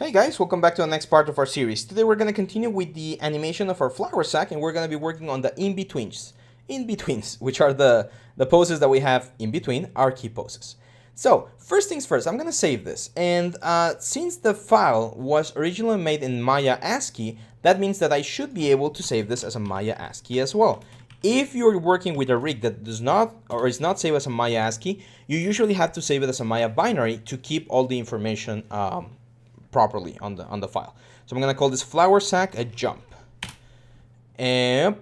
Hey guys, welcome back to the next part of our series. Today we're going to continue with the animation of our flower sack and we're going to be working on the in-betweens. In-betweens, which are the poses that we have in between our key poses. So, first things first, I'm going to save this. And since the file was originally made in Maya ASCII, that means that I should be able to save this as a Maya ASCII as well. If you're working with a rig that does not or is not saved as a Maya ASCII, you usually have to save it as a Maya binary to keep all the information properly on the file. So I'm gonna call this flower sack a jump. And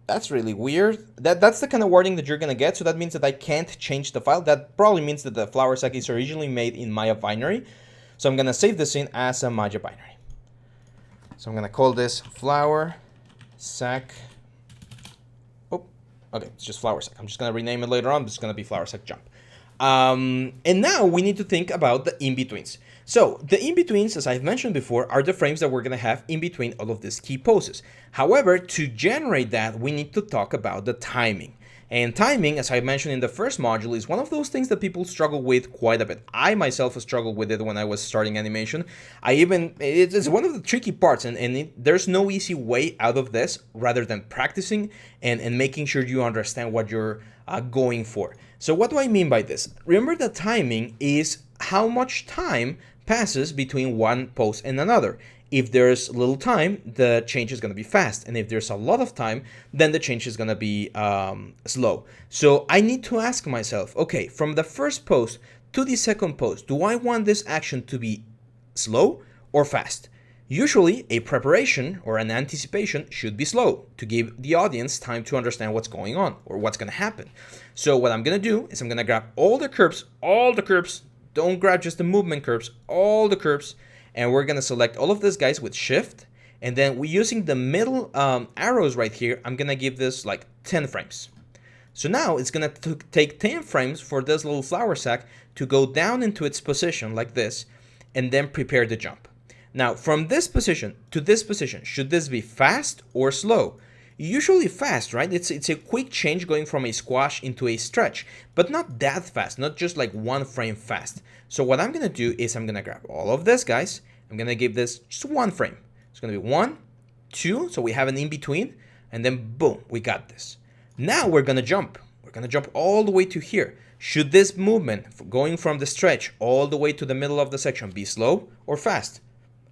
that's really weird. That's the kind of wording that you're gonna get. So that means that I can't change the file. That probably means that the flower sack is originally made in Maya binary. So I'm gonna save this in as a Maya binary. So I'm gonna call this flower sack. Oh, okay, it's just flower sack. I'm just gonna rename it later on. It's gonna be flower sack jump. And now we need to think about the in-betweens. So the in-betweens, as I've mentioned before, are the frames that we're going to have in between all of these key poses. However, to generate that, we need to talk about the timing. And timing, as I mentioned in the first module, is one of those things that people struggle with quite a bit. I myself struggled with it when I was starting animation. It's one of the tricky parts, and there's no easy way out of this rather than practicing and making sure you understand what you're going for. So what do I mean by this? Remember that timing is how much time passes between one pose and another. If there's little time, the change is going to be fast. And if there's a lot of time, then the change is going to be slow. So I need to ask myself, okay, from the first pose to the second pose, do I want this action to be slow or fast? Usually, a preparation or an anticipation should be slow to give the audience time to understand what's going on or what's going to happen. So what I'm going to do is I'm going to grab all the curves, don't grab just the movement curves, all the curves, and we're going to select all of these guys with shift. And then we're using the middle arrows right here. I'm going to give this like 10 frames. So now it's going to take 10 frames for this little flower sack to go down into its position like this and then prepare the jump. Now, from this position to this position, should this be fast or slow? Usually fast, right? It's a quick change going from a squash into a stretch, but not that fast, not just like one frame fast. So what I'm going to do is I'm going to grab all of this, guys. I'm going to give this just one frame. It's going to be 1, 2, so we have an in-between, and then boom, we got this. Now we're going to jump. We're going to jump all the way to here. Should this movement going from the stretch all the way to the middle of the section be slow or fast?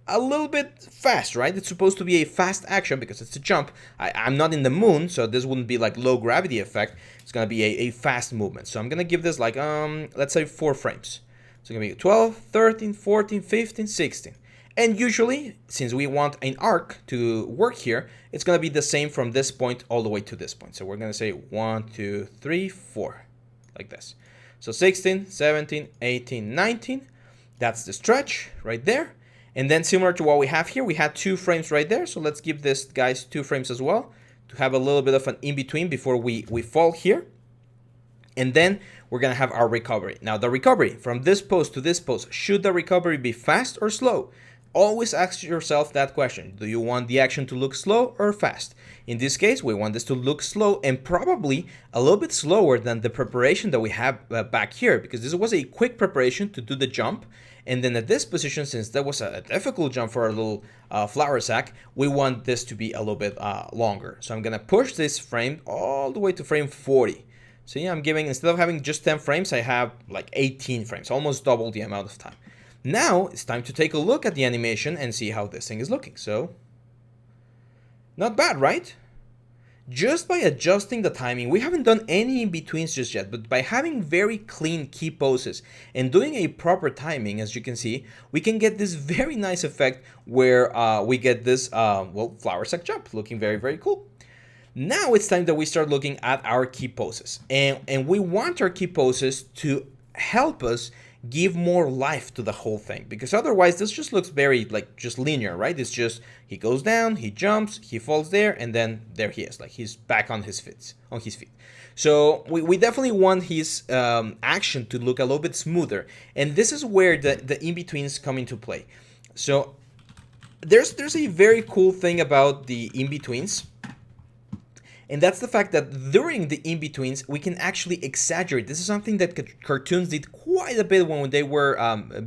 A little bit fast, right? It's supposed to be a fast action because it's a jump. I'm not in the moon, so this wouldn't be like low gravity effect. It's gonna be a fast movement. So I'm gonna give this like, let's say 4 frames. So it's gonna be 12, 13, 14, 15, 16. And usually, since we want an arc to work here, it's gonna be the same from this point all the way to this point. So we're gonna say 1, 2, 3, 4, like this. So 16, 17, 18, 19. That's the stretch right there. And then similar to what we have here, we had 2 frames right there. So let's give this guys 2 frames as well to have a little bit of an in-between before we fall here. And then we're going to have our recovery. Now the recovery from this pose to this pose, should the recovery be fast or slow? Always ask yourself that question. Do you want the action to look slow or fast? In this case, we want this to look slow and probably a little bit slower than the preparation that we have back here, because this was a quick preparation to do the jump. And then at this position, since that was a difficult jump for our little flower sack, we want this to be a little bit longer. So I'm going to push this frame all the way to frame 40. So yeah, I'm giving, instead of having just 10 frames, I have like 18 frames, almost double the amount of time. Now it's time to take a look at the animation and see how this thing is looking. So, not bad, right? Just by adjusting the timing, we haven't done any in-betweens just yet, but by having very clean key poses and doing a proper timing, as you can see, we can get this very nice effect where we get this, well, flower sack jump looking very, very cool. Now it's time that we start looking at our key poses, and we want our key poses to help us give more life to the whole thing, because otherwise this just looks very like just linear, right? It's just he goes down, he jumps, he falls there, and then there he is, like he's back on his feet. So we definitely want his action to look a little bit smoother, and this is where the in-betweens come into play. So there's a very cool thing about the in-betweens, And that's the fact that during the in-betweens, we can actually exaggerate. This is something that cartoons did quite a bit when they were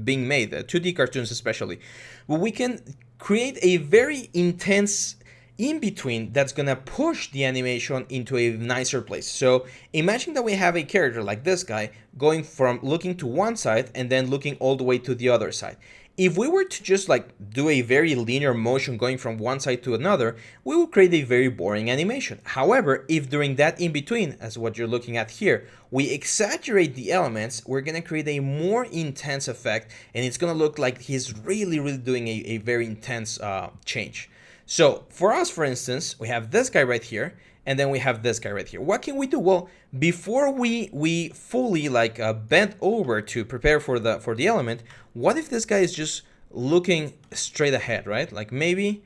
being made, 2D cartoons especially. But we can create a very intense in between that's gonna push the animation into a nicer place. So imagine that we have a character like this guy going from looking to one side and then looking all the way to the other side. If we were to just like do a very linear motion going from one side to another, we will create a very boring animation. However, if during that in between, as what you're looking at here, we exaggerate the elements, we're gonna create a more intense effect, and it's gonna look like he's really doing a very intense change. So for us, for instance, we have this guy right here, and then we have this guy right here. What can we do? Well, before we fully like bend over to prepare for the element, what if this guy is just looking straight ahead, right? Like maybe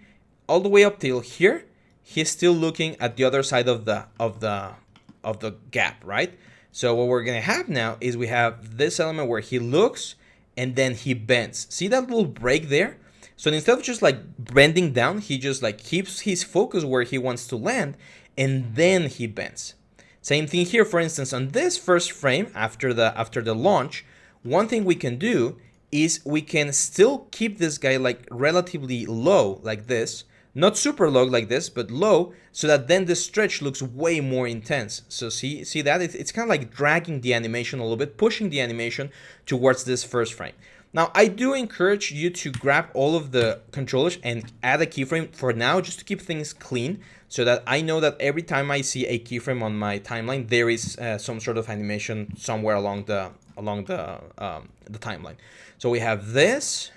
all the way up till here, he's still looking at the other side of the gap, right? So what we're gonna have now is we have this element where he looks and then he bends. See that little break there? So instead of just like bending down, he just like keeps his focus where he wants to land, and then he bends. Same thing here, for instance, on this first frame after the launch, one thing we can do is we can still keep this guy like relatively low like this, not super low like this, but low, so that then the stretch looks way more intense. So see that? It's kind of like dragging the animation a little bit, pushing the animation towards this first frame. Now, I do encourage you to grab all of the controllers and add a keyframe for now, just to keep things clean, so that I know that every time I see a keyframe on my timeline, there is some sort of animation somewhere along the timeline. So we have this,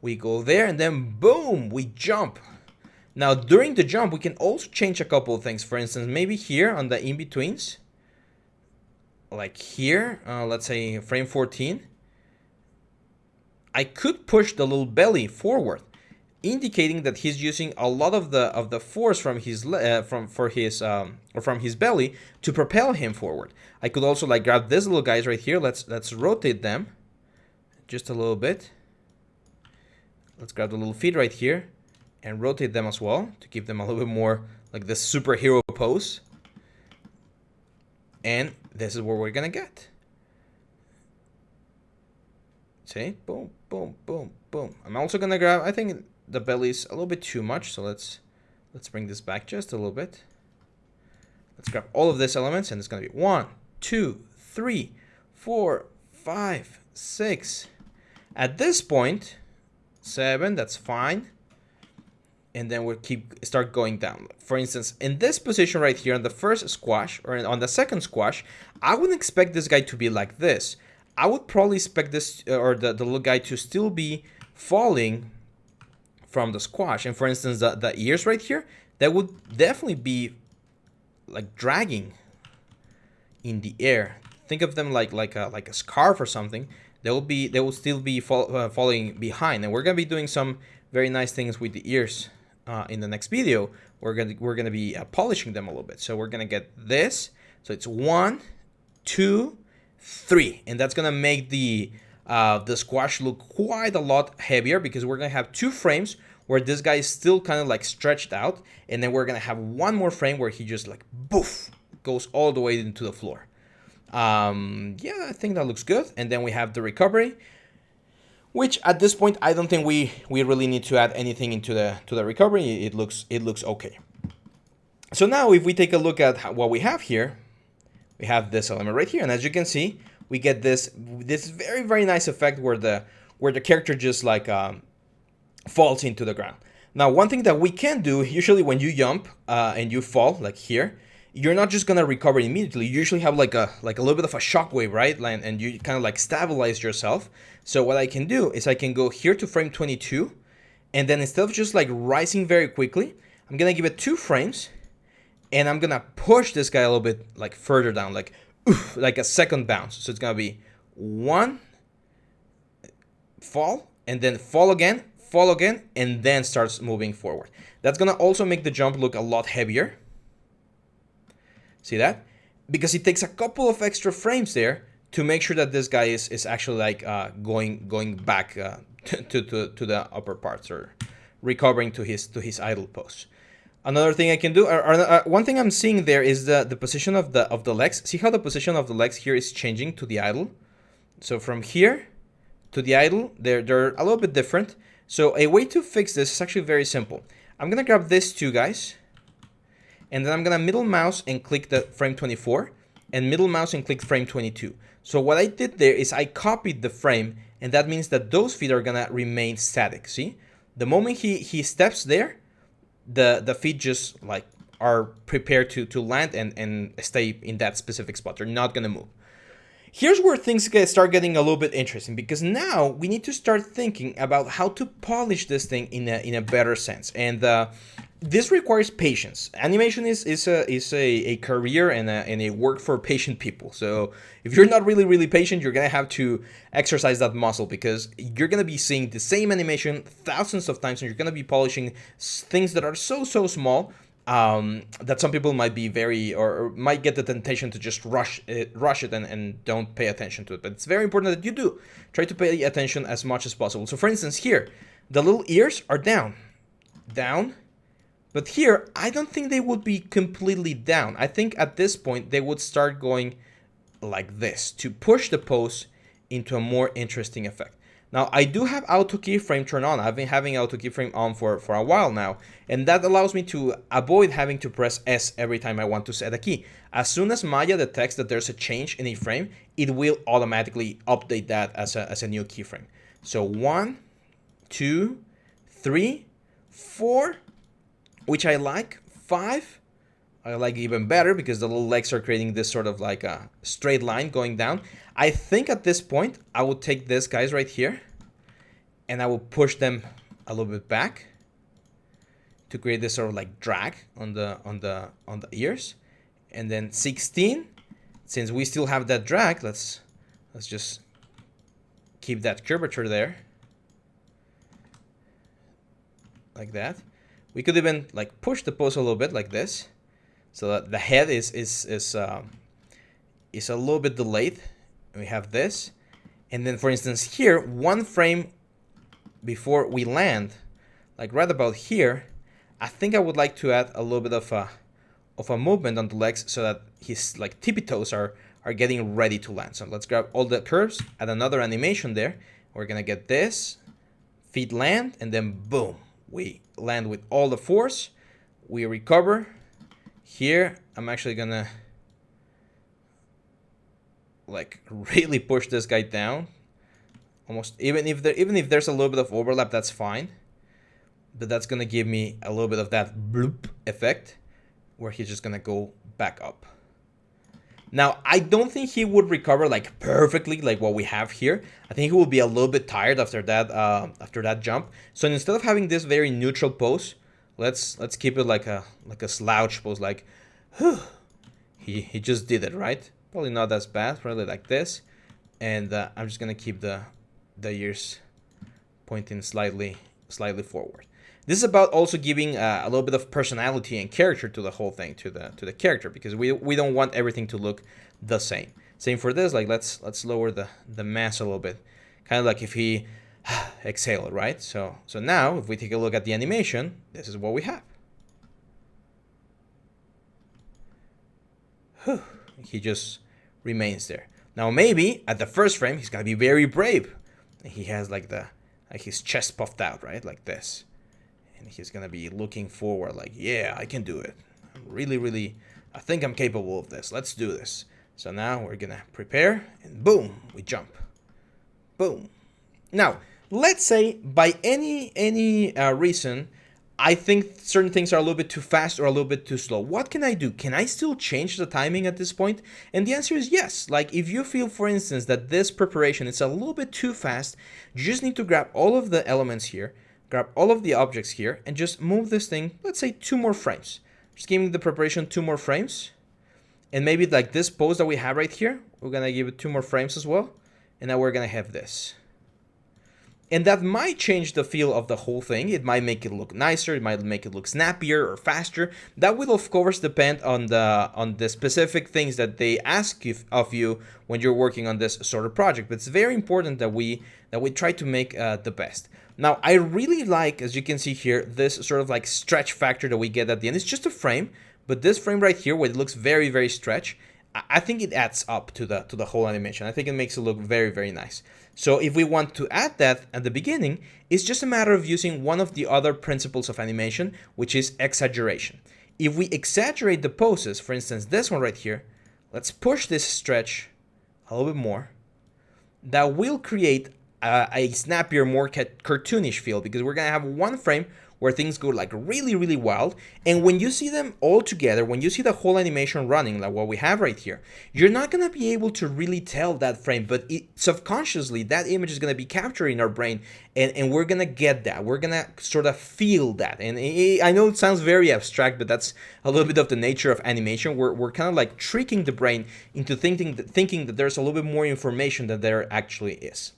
we go there, and then boom, we jump. Now, during the jump, we can also change a couple of things. For instance, maybe here on the in-betweens, like here, let's say frame 14, I could push the little belly forward, indicating that he's using a lot of the force from his belly to propel him forward. I could also like grab these little guys right here. Let's rotate them just a little bit. Let's grab the little feet right here and rotate them as well to give them a little bit more like this superhero pose. And this is what we're gonna get. See, boom, boom, boom, boom. I'm also gonna grab, I think the belly's a little bit too much, so let's bring this back just a little bit. Let's grab all of these elements, and it's gonna be 1, 2, 3, 4, 5, 6. At this point, 7, that's fine. And then we'll start going down. For instance, in this position right here on the first squash, or on the second squash, I wouldn't expect this guy to be like this. I would probably expect this, or the little guy to still be falling from the squash. And for instance, the ears right here, that would definitely be like dragging in the air. Think of them like a scarf or something. They will still be falling behind. And we're gonna be doing some very nice things with the ears in the next video. We're gonna be polishing them a little bit. So we're gonna get this. So it's 1, 2, 3, and that's gonna make the squash look quite a lot heavier, because we're gonna have 2 frames where this guy is still kind of like stretched out, and then we're gonna have 1 more frame where he just like boof goes all the way into the floor. Yeah, I think that looks good. And then we have the recovery, which at this point I don't think we really need to add anything into the recovery. It looks okay. So now if we take a look at what we have here, we have this element right here, and as you can see, we get this very nice effect where the character just like falls into the ground. Now, one thing that we can do, usually when you jump and you fall like here, you're not just gonna recover immediately. You usually have like a little bit of a shockwave, right? And you kind of like stabilize yourself. So what I can do is I can go here to frame 22, and then instead of just like rising very quickly, I'm gonna give it 2 frames. And I'm gonna push this guy a little bit like further down, like oof, like a second bounce. So it's gonna be 1, fall, and then fall again, and then starts moving forward. That's gonna also make the jump look a lot heavier. See that? Because it takes a couple of extra frames there to make sure that this guy is actually like going back to the upper parts, or recovering to his idle pose. Another thing I can do, one thing I'm seeing there is the position of the legs. See how the position of the legs here is changing to the idle? So from here to the idle, they're a little bit different. So a way to fix this is actually very simple. I'm gonna grab these two guys, and then I'm gonna middle mouse and click the frame 24, and middle mouse and click frame 22. So what I did there is I copied the frame, and that means that those feet are gonna remain static. See? The moment he steps there, the feet just like are prepared to land and stay in that specific spot. They're not gonna move. Here's where things start getting a little bit interesting, because now we need to start thinking about how to polish this thing in a better sense, and this requires patience. Animation is a career and a work for patient people. So if you're not really patient, you're gonna have to exercise that muscle, because you're gonna be seeing the same animation thousands of times, and you're gonna be polishing things that are so small. That some people might be or might get the temptation to just rush it and don't pay attention to it. But it's very important that you do try to pay attention as much as possible. So for instance, here, the little ears are down. But here, I don't think they would be completely down. I think at this point, they would start going like this to push the pose into a more interesting effect. Now, I do have auto keyframe turned on. I've been having auto keyframe on for a while now, and that allows me to avoid having to press S every time I want to set a key. As soon as Maya detects that there's a change in a frame, it will automatically update that as a new keyframe. So 1, 2, 3, 4, which I like. 5, I like even better, because the little legs are creating this sort of like a straight line going down. I think at this point, I will take these guys right here, and I will push them a little bit back to create this sort of like drag on the ears. And then 16, since we still have that drag, let's just keep that curvature there, like that. We could even like push the pose a little bit like this, so that the head is a little bit delayed. And we have this, and then for instance here, one frame before we land, like right about here, I think I would like to add a little bit of a movement on the legs, so that his like tippy toes are getting ready to land. So let's grab all the curves, add another animation there. We're gonna get this, feet land, and then boom, we land with all the force. We recover. Here, I'm actually gonna like really push this guy down. Almost, even if there's a little bit of overlap, that's fine. But that's gonna give me a little bit of that bloop effect, where he's just gonna go back up. Now, I don't think he would recover like perfectly like what we have here. I think he will be a little bit tired after that jump. So instead of having this very neutral pose, let's keep it like a slouch pose, like whew, he just did it, right? Probably not as bad, probably like this. And I'm just gonna keep the ears pointing slightly forward. This is about also giving a little bit of personality and character to the whole thing, to the character, because we don't want everything to look the same. Same for this, like let's lower the mass a little bit, kind of like if he exhaled, right? So now if we take a look at the animation, this is what we have. He just remains there. Now maybe at the first frame he's gonna be very brave. He has like his chest puffed out, right, like this. And he's gonna be looking forward, like, yeah, I can do it. I'm really, I think I'm capable of this. Let's do this. So now we're gonna prepare, and boom, we jump. Boom. Now, let's say by any reason, I think certain things are a little bit too fast or a little bit too slow. What can I do? Can I still change the timing at this point? And the answer is yes. Like if you feel, for instance, that this preparation is a little bit too fast, you just need to grab all of the elements here, grab all of the objects here, and just move this thing, let's say 2 more frames. Just giving the preparation 2 more frames. And maybe like this pose that we have right here, we're gonna give it 2 more frames as well. And now we're gonna have this. And that might change the feel of the whole thing. It might make it look nicer, it might make it look snappier or faster. That will of course depend on the specific things that they ask of you when you're working on this sort of project. But it's very important that we try to make the best. Now, I really like, as you can see here, this sort of like stretch factor that we get at the end. It's just a frame, but this frame right here, where it looks very, very stretch, I think it adds up to the whole animation. I think it makes it look very, very nice. So if we want to add that at the beginning, it's just a matter of using one of the other principles of animation, which is exaggeration. If we exaggerate the poses, for instance, this one right here, let's push this stretch a little bit more. That will create a snappier, more cartoonish feel, because we're gonna have one frame where things go like really, really wild. And when you see them all together, when you see the whole animation running, like what we have right here, you're not gonna be able to really tell that frame, but subconsciously, that image is gonna be captured in our brain, and we're gonna get that. We're gonna sort of feel that. And I know it sounds very abstract, but that's a little bit of the nature of animation. We're kind of like tricking the brain into thinking that there's a little bit more information than there actually is.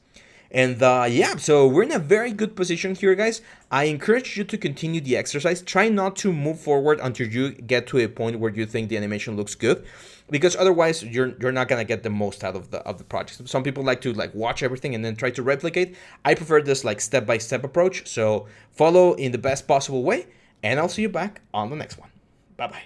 And yeah, so we're in a very good position here, guys. I encourage you to continue the exercise. Try not to move forward until you get to a point where you think the animation looks good, because otherwise you're not gonna get the most out of the project. Some people like to watch everything and then try to replicate. I prefer this like step-by-step approach. So follow in the best possible way, and I'll see you back on the next one. Bye bye.